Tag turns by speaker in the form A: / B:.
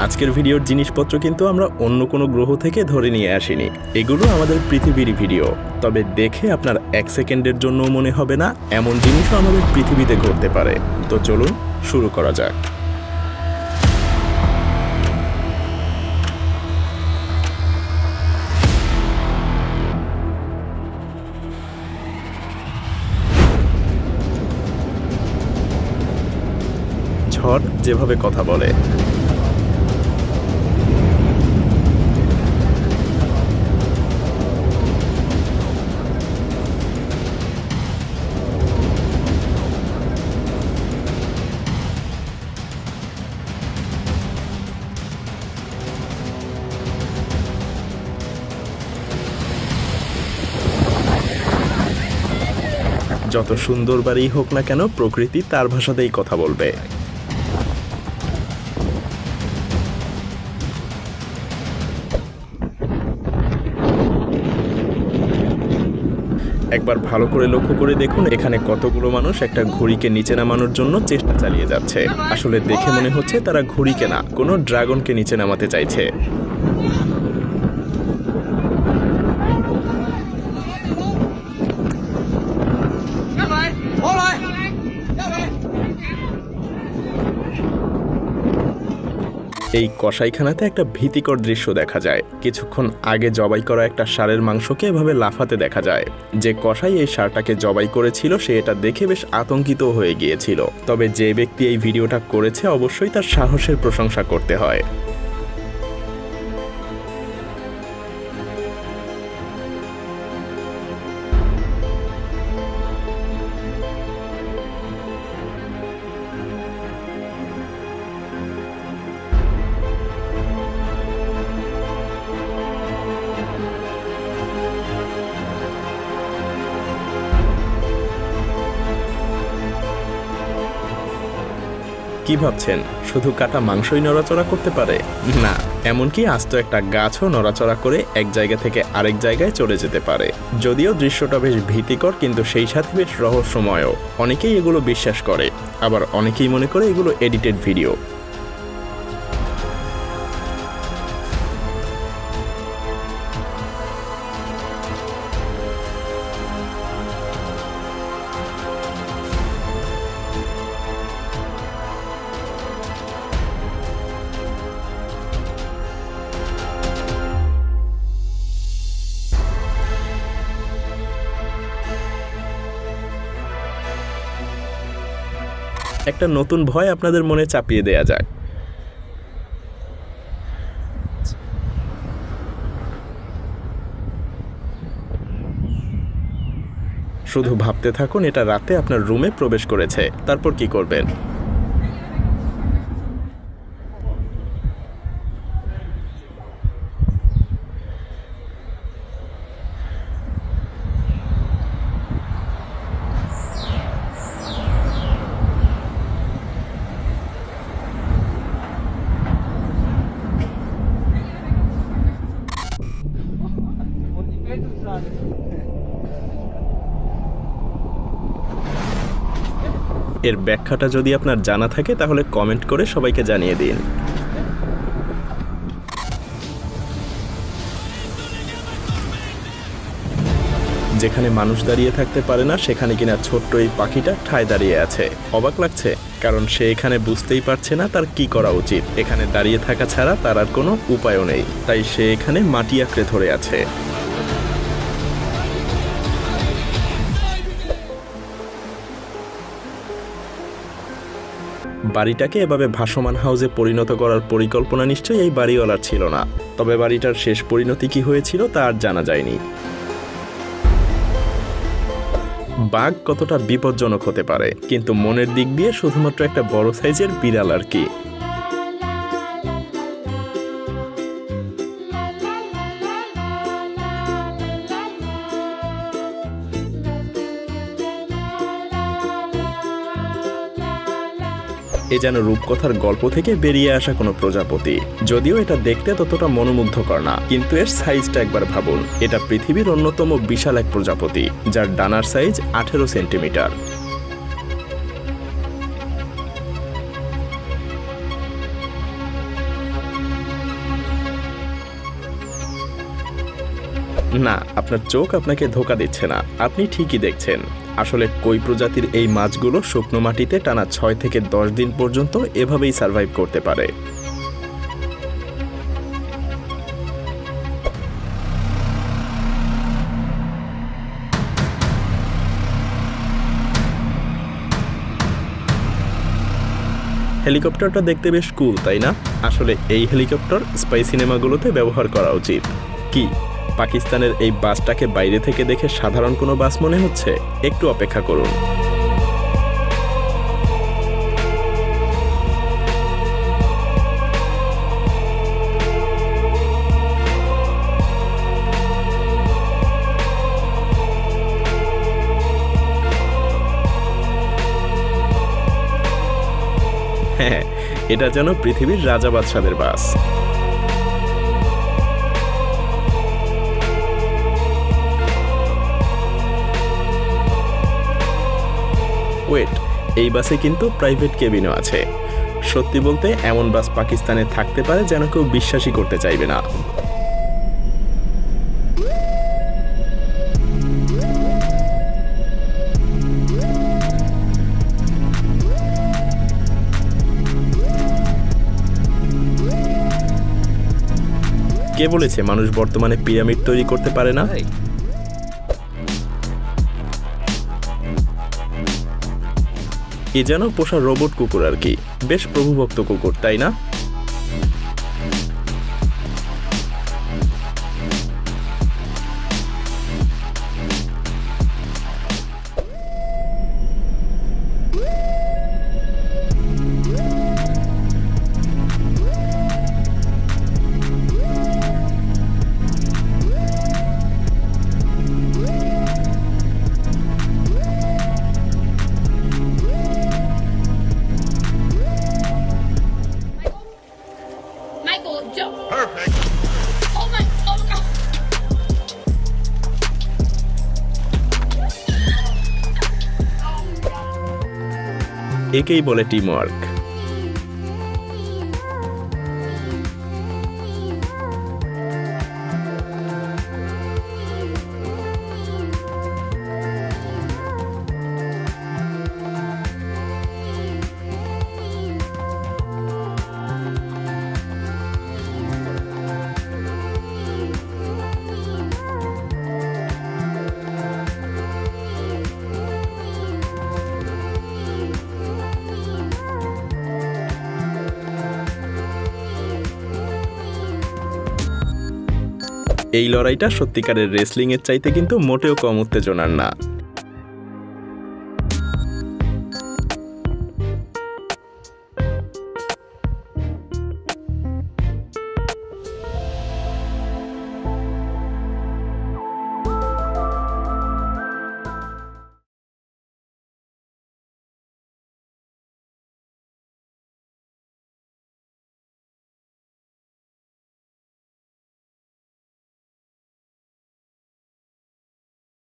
A: আজকের ভিডিওর জিনিসপত্র কিন্তু আমরা অন্য কোনো গ্রহ থেকে ধরে নিয়ে আসিনি। এগুলো আমাদের পৃথিবীর ভিডিও। তবে দেখে আপনার 1 সেকেন্ডের জন্য মনে হবে না এমন জিনিসও আমাদের পৃথিবীতে ঘটতে পারে। তো চলুন শুরু করা যাক। ঝড় যেভাবে কথা বলে, যত সুন্দর বাড়িই হোক না কেন প্রকৃতি তার ভাষাতেই কথা বলবে। একবার ভালো করে লক্ষ্য করে দেখুন, এখানে কতগুলো মানুষ একটা ঘুড়িকে নিচে নামানোর জন্য চেষ্টা চালিয়ে যাচ্ছে। আসলে দেখে মনে হচ্ছে তারা ঘুড়িকে না, কোনো ড্রাগনকে নিচে নামাতে চাইছে। এই কসাইখানাতে একটা ভীতিকর দৃশ্য দেখা যায়। কিছুক্ষণ আগে জবাই করা একটা ষাঁড়ের মাংসকে এভাবে লাফাতে দেখা যায়। যে কসাই এই ষাঁড়টাকে জবাই করেছিল সে এটা দেখে বেশ আতঙ্কিত হয়ে গিয়েছিল। তবে যে ব্যক্তি এই ভিডিওটা করেছে অবশ্যই তার সাহসের প্রশংসা করতে হয়। কি ভাবছেন শুধু কাটা মাংসই নড়াচড়া করতে পারে? না, এমনকি আস্ত একটা গাছও নড়াচড়া করে এক জায়গা থেকে আরেক জায়গায় চলে যেতে পারে। যদিও দৃশ্যটা বেশ ভীতিকর, কিন্তু সেই সাথে বেশ রহস্যময়ও। অনেকেই এগুলো বিশ্বাস করে, আবার অনেকেই মনে করে এগুলো এডিটেড ভিডিও। একটা নতুন ভয় আপনাদের মনে চাপিয়ে দেয়া যাক। শুধু ভাবতে থাকুন এটা রাতে আপনার রুমে প্রবেশ করেছে, তারপর কি করবেন? এর ব্যাখ্যাটা যদি আপনার জানা থাকে তাহলে কমেন্ট করে সবাইকে জানিয়ে দিন। যেখানে মানুষ দাঁড়িয়ে থাকতে পারে না সেখানে কিনা ছোট্ট এই পাখিটা ঠায় দাঁড়িয়ে আছে। অবাক লাগছে, কারণ সে এখানে বুঝতেই পারছে না তার কি করা উচিত। এখানে দাঁড়িয়ে থাকা ছাড়া তার আর কোনো উপায়ও নেই, তাই সে এখানে মাটি আঁকড়ে ধরে আছে। বাড়িটাকে এভাবে ভাসমান হাউসে পরিণত করার পরিকল্পনা নিশ্চয়ই এই বাড়িওয়ালার ছিল না। তবে বাড়িটার শেষ পরিণতি কি হয়েছিল তা আর জানা যায়নি। বাঘ কতটা বিপজ্জনক হতে পারে, কিন্তু মনের দিক দিয়ে শুধুমাত্র একটা বড় সাইজের বিড়াল আর কি। এ যেন রূপকথার গল্প থেকে বেরিয়ে আসা কোনো প্রজাপতি। যদিও এটা দেখতে ততটা মনোমুগ্ধকর না, কিন্তু এর সাইজটা একবার ভাবুন। এটা পৃথিবীর অন্যতম বিশাল এক প্রজাপতি, যার ডানার সাইজ 18 সেন্টিমিটার। না, আপনার চোখ আপনাকে ধোঁকা দিচ্ছে না, আপনি ঠিকই দেখছেন। আসলে কই প্রজাতির এই মাছগুলো শুকনো মাটিতে টানা 6 থেকে 10 দিন পর্যন্ত এভাবেই সার্ভাইভ করতে পারে। হেলিকপ্টারটা দেখতে বেশ কুল, তাই না? আসলে এই হেলিকপ্টার স্পাই সিনেমাগুলোতে ব্যবহার করা উচিত। কি পাকিস্তানের এই বাসটাকে বাইরে থেকে দেখে সাধারণ কোনো বাস মনে হচ্ছে? একটু অপেক্ষা করুন। হ্যাঁ, এটা যেন পৃথিবীর রাজা বাদশাদের বাস। ওয়েট, এই বাসে কিন্তু প্রাইভেট কেবিনও আছে। সত্যি বলতে এমন বাস পাকিস্তানে থাকতে পারে যেন কেউ বিশ্বাসই করতে চাইবে না। কে বলেছে মানুষ বর্তমানে পিরামিড তৈরি করতে পারে না? এ যেন পোষা রোবট কুকুর আর কি, বেশ প্রভুভক্ত কুকুর, তাই না?
B: Michael, jump. Perfect. Oh my God.
A: একেই বলে টিম ওয়ার্ক। এই লড়াইটা সত্যিকারের রেসলিং এর চাইতে কিন্তু মোটেও কম উত্তেজনার না।